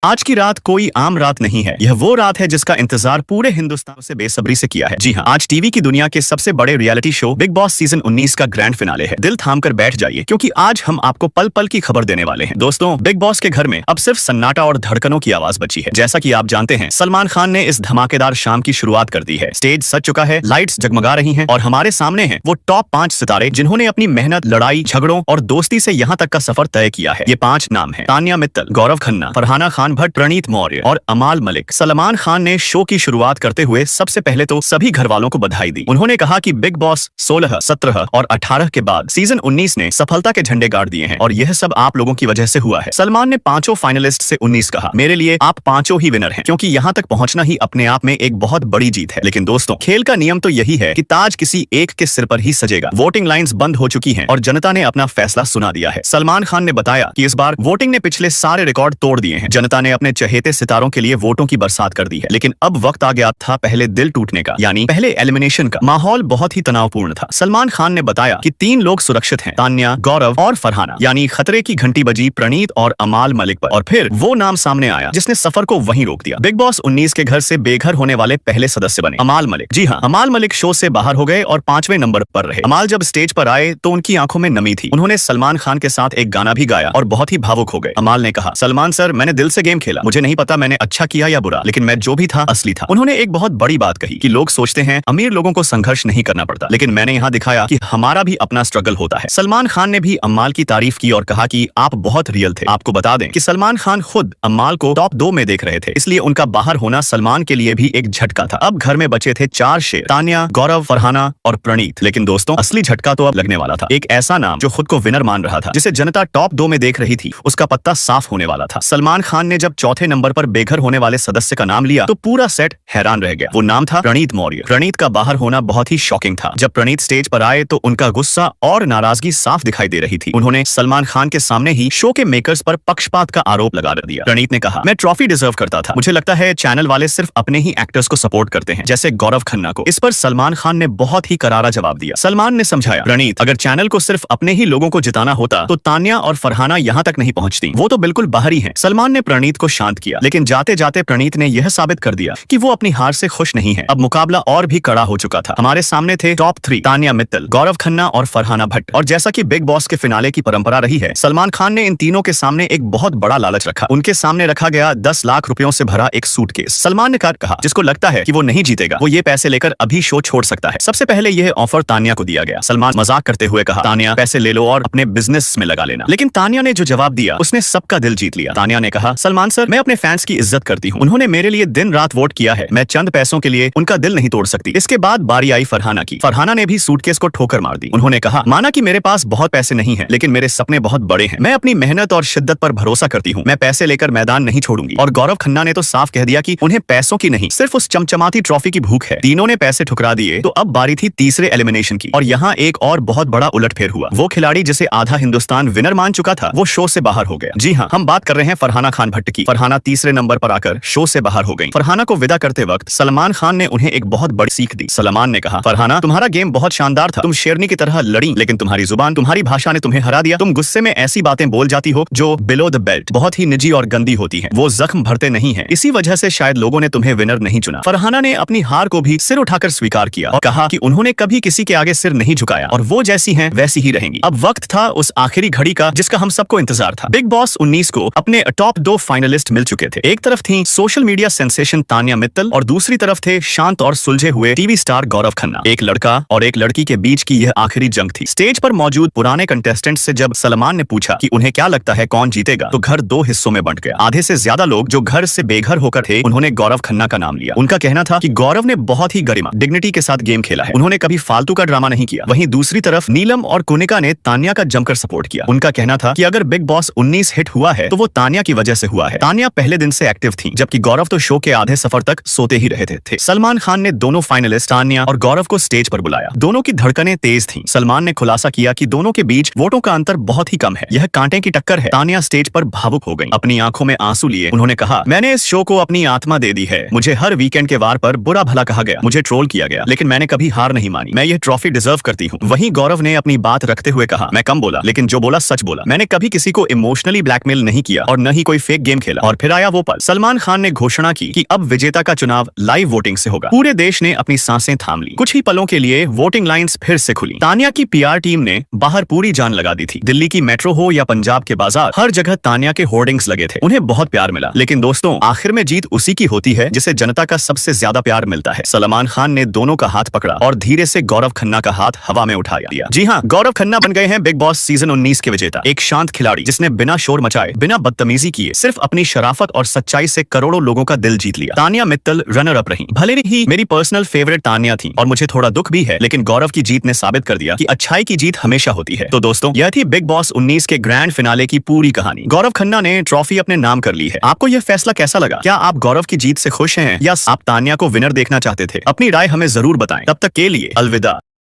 आज की रात कोई आम रात नहीं है। यह वो रात है जिसका इंतजार पूरे हिंदुस्तान से बेसब्री से किया है। जी हाँ, आज टीवी की दुनिया के सबसे बड़े reality show big boss season 19 का ग्रैंड फिनाले है। दिल थाम कर बैठ जाइए क्योंकि आज हम आपको पल पल की खबर देने वाले हैं। दोस्तों, बिग बॉस के घर में अब सिर्फ सन्नाटा और धड़कनों की आवाज बची है। जैसा कि आप जानते हैं, सलमान खान ने इस धमाकेदार शाम की शुरुआत कर दी है। स्टेज सज चुका है, लाइट्स जगमगा रही हैं और हमारे सामने हैं वो टॉप 5 सितारे जिन्होंने अपनी मेहनत, लड़ाई, झगड़ों और दोस्ती से यहाँ तक का सफर तय किया है। ये 5 नाम है: तान्या मित्तल, गौरव खन्ना, फरहाना खान भट्ट, प्रणीत मौर्य और अमाल मलिक। सलमान खान ने शो की शुरुआत करते हुए सबसे पहले तो सभी घर वालों को बधाई दी। उन्होंने कहा कि बिग बॉस 16, 17 और 18 के बाद सीजन 19 ने सफलता के झंडे गाड़ दिए हैं और यह सब आप लोगों की वजह से हुआ है। सलमान ने 5 फाइनलिस्ट से 19 कहा, मेरे लिए आप 5 ही विनर हैं क्योंकि यहाँ तक पहुंचना ही अपने आप में एक बहुत बड़ी जीत है। लेकिन दोस्तों, खेल का नियम तो यही है कि ताज किसी एक के सिर पर ही सजेगा। वोटिंग लाइन्स बंद हो चुकी हैं और जनता ने अपना फैसला सुना दिया है। सलमान खान ने बताया कि इस बार वोटिंग ने पिछले सारे रिकॉर्ड तोड़ दिए हैं। जनता ने अपने चहेते सितारों के लिए वोटों की बरसात कर दी है। लेकिन अब वक्त आ गया था पहले दिल टूटने का, यानी पहले एलिमिनेशन का। माहौल बहुत ही तनावपूर्ण था। सलमान खान ने बताया कि 3 लोग सुरक्षित हैं, तान्या, गौरव और फरहाना, यानी खतरे की घंटी बजी प्रणीत और अमाल मलिक पर। और फिर वो नाम सामने आया जिसने सफर को वहीं रोक दिया। बिग बॉस 19 के घर से बेघर होने वाले पहले सदस्य बने अमाल मलिक। जी हाँ, अमाल मलिक शो से बाहर हो गए और 5वें नंबर पर रहे। अमाल जब स्टेज पर आए तो उनकी आंखों में नमी थी। उन्होंने सलमान खान के साथ एक गाना भी गाया और बहुत ही भावुक हो गए। अमाल ने कहा, सलमान सर, मैंने दिल से गेम खेला। मुझे नहीं पता मैंने अच्छा किया या बुरा, लेकिन मैं जो भी था असली था। उन्होंने एक बहुत बड़ी बात कही कि लोग सोचते हैं अमीर लोगों को संघर्ष नहीं करना पड़ता, लेकिन मैंने यहाँ दिखाया कि हमारा भी अपना स्ट्रगल होता है। सलमान खान ने भी अम्माल की तारीफ की और कहा कि आप बहुत रियल थे। आपको बता दें कि सलमान खान खुद अम्माल को टॉप 2 में देख रहे थे, इसलिए उनका बाहर होना सलमान के लिए भी एक झटका था। अब घर में बचे थे 4 शेर: तान्या, गौरव, फरहाना और प्रणीत। लेकिन दोस्तों, असली झटका तो अब लगने वाला था। एक ऐसा नाम जो खुद को विनर मान रहा था, जिसे जनता टॉप 2 में देख रही थी, उसका पत्ता साफ होने वाला था। सलमान खान ने जब चौथे नंबर पर बेघर होने वाले सदस्य का नाम लिया तो पूरा सेट हैरान रह गया। वो नाम था प्रणीत मौर्य। प्रणीत का बाहर होना बहुत ही शॉकिंग था। जब प्रणीत स्टेज पर आए तो उनका गुस्सा और नाराजगी साफ दिखाई दे रही थी। उन्होंने सलमान खान के सामने ही शो के मेकर्स पर पक्षपात का आरोप लगा दिया। प्रणीत ने कहा, मैं ट्रॉफी डिजर्व करता था। मुझे लगता है चैनल वाले सिर्फ अपने ही एक्टर्स को सपोर्ट करते हैं, जैसे गौरव खन्ना को। इस पर सलमान खान ने बहुत ही करारा जवाब दिया। सलमान ने समझाया, प्रणीत, अगर चैनल को सिर्फ अपने ही लोगों को जिताना होता तो तान्या और फरहाना यहाँ तक नहीं पहुंचती। वो तो बिल्कुल बाहर ही है। सलमान ने प्रणीत को शांत किया, लेकिन जाते जाते प्रणीत ने यह साबित कर दिया कि वो अपनी हार से खुश नहीं है। अब मुकाबला और भी कड़ा हो चुका था। हमारे सामने थे टॉप 3: तान्या मित्तल, गौरव खन्ना और फरहाना भट्ट। और जैसा कि बिग बॉस के फिनाले की परंपरा रही है, सलमान खान ने इन तीनों के सामने एक बहुत बड़ा लालच रखा। उनके सामने रखा गया 10 लाख रुपयों से भरा एक सूटकेस। सलमान ने कहा, जिसको लगता है कि वो नहीं जीतेगा, वो ये पैसे लेकर अभी शो छोड़ सकता है। सबसे पहले यह ऑफर तान्या को दिया गया। सलमान मजाक करते हुए कहा, तान्या, पैसे ले लो और अपने बिजनेस में लगा लेना। लेकिन तान्या ने जो जवाब दिया उसने सबका दिल जीत लिया। तान्या ने कहा, सलमान सर, मैं अपने फैंस की इज्जत करती हूँ। उन्होंने मेरे लिए दिन रात वोट किया है। मैं चंद पैसों के लिए उनका दिल नहीं तोड़ सकती। इसके बाद बारी आई फरहाना की। फरहाना ने भी सूटकेस को ठोकर मार दी। उन्होंने कहा, माना कि मेरे पास बहुत पैसे नहीं हैं, लेकिन मेरे सपने बहुत बड़े हैं। मैं अपनी मेहनत और शिद्दत पर भरोसा करती हूँ। मैं पैसे लेकर मैदान नहीं छोड़ूंगी। और गौरव खन्ना ने तो साफ कह दिया कि उन्हें पैसों की नहीं, सिर्फ उस चमचमाती ट्रॉफी की भूख है। तीनों ने पैसे ठुकरा दिए। तो अब बारी थी तीसरे एलिमिनेशन की और यहाँ एक और बहुत बड़ा उलटफेर हुआ। वो खिलाड़ी जिसे आधा हिंदुस्तान विनर मान चुका था, वो शो से बाहर हो गया। जी हाँ, हम बात कर रहे हैं फरहाना खान भट्ट की। फरहाना तीसरे नंबर पर आकर शो से बाहर हो गई। फरहाना को विदा करते वक्त सलमान खान ने उन्हें एक बहुत बड़ी सीख दी। सलमान ने कहा, फरहाना, तुम्हारा गेम बहुत शानदार था। तुम शेरनी की तरह लड़ी, लेकिन तुम्हारी जुबान, तुम्हारी भाषा ने तुम्हें हरा दिया। तुम गुस्से में ऐसी बातें बोल जाती हो जो बिलो द बेल्ट बहुत ही निजी और गंदी होती हैं। वो जख्म भरते नहीं हैं। इसी वजह से शायद लोगों ने तुम्हें विनर नहीं चुना। फरहाना ने अपनी हार को भी सिर उठाकर स्वीकार किया और कहा कि उन्होंने कभी किसी के आगे सिर नहीं झुकाया और वो जैसी हैं वैसी ही रहेंगी। अब वक्त था उस आखिरी घड़ी का जिसका हम सबको इंतजार था। बिग बॉस 19 को अपने टॉप 2 फाइनलिस्ट मिल चुके थे। एक तरफ थी social media sensation Tanya Mittal और दूसरी तरफ थे शांत और सुलझे हुए टीवी स्टार गौरव खन्ना। एक लड़का और एक लड़की के बीच की यह आखिरी जंग थी। स्टेज पर मौजूद पुराने कंटेस्टेंट से जब सलमान ने पूछा कि उन्हें क्या लगता है कौन जीतेगा, तो घर 2 हिस्सों में बंट गया। आधे से ज्यादा लोग जो घर से बेघर होकर थे, उन्होंने गौरव खन्ना का नाम लिया। उनका कहना था कि गौरव ने बहुत ही गरिमा, डिग्निटी के साथ गेम खेला है। उन्होंने कभी फालतू का ड्रामा नहीं किया। वहीं दूसरी तरफ नीलम और कुनिका ने तान्या का जमकर सपोर्ट किया। उनका कहना था कि अगर बिग बॉस 19 हिट हुआ है तो वो तान्या की वजह से हुआ है। तान्या पहले दिन से एक्टिव थी, जबकि गौरव तो शो के आधे सफर तक सोते ही रहे थे। सलमान खान ने दोनों फाइनलिस्ट तान्या और गौरव को स्टेज पर बुलाया। दोनों की धड़कनें तेज थीं। सलमान ने खुलासा किया कि दोनों के बीच वोटों का अंतर बहुत ही कम है। यह कांटे की टक्कर है। तान्या स्टेज पर भावुक हो गई। अपनी आंखों में आंसू लिए उन्होंने कहा, मैंने इस शो को अपनी आत्मा दे दी है। मुझे हर वीकेंड के वार पर बुरा भला कहा गया, मुझे ट्रोल किया गया, लेकिन मैंने कभी हार नहीं मानी। मैं यह ट्रॉफी डिजर्व करती हूँ। वहीं गौरव ने अपनी बात रखते हुए कहा, मैं कम बोला, लेकिन जो बोला सच बोला। मैंने कभी किसी को इमोशनली ब्लैकमेल नहीं किया और न ही कोई फेक गेम खेला और फिर आया वो पल। सलमान खान ने घोषणा की कि अब विजेता का चुनाव लाइव वोटिंग से होगा। पूरे देश ने अपनी सांसें थाम ली। कुछ ही पलों के लिए वोटिंग लाइंस फिर से खुली। तान्या की पीआर टीम ने बाहर पूरी जान लगा दी थी। दिल्ली की मेट्रो हो या पंजाब के बाजार, हर जगह तान्या के होर्डिंग्स लगे थे। उन्हें बहुत प्यार मिला। लेकिन दोस्तों, आखिर में जीत उसी की होती है जिसे जनता का सबसे ज्यादा प्यार मिलता है। सलमान खान ने दोनों का हाथ पकड़ा और धीरे से गौरव खन्ना का हाथ हवा में उठा दिया। जी हाँ, गौरव खन्ना बन गए हैं बिग बॉस सीजन 19 के विजेता। एक शांत खिलाड़ी जिसने बिना शोर मचाए, बिना बदतमीजी किए, सिर्फ अपनी शराफत और सच्चाई से करोड़ों लोगों का दिल जीत लिया। तान्या मित्तल रनर अप रही। भले ही मेरी पर्सनल फेवरेट तान्या थी और मुझे थोड़ा दुख भी है, लेकिन गौरव की जीत ने साबित कर दिया कि अच्छाई की जीत हमेशा होती है। तो दोस्तों, यह थी बिग बॉस 19 के ग्रैंड फिनाले की पूरी कहानी। गौरव खन्ना ने ट्रॉफी अपने नाम कर ली है। आपको यह फैसला कैसा लगा? क्या आप गौरव की जीत से खुश हैं या आप तान्या को विनर देखना चाहते थे? अपनी राय हमें जरूर बताएं। तब तक के लिए अलविदा।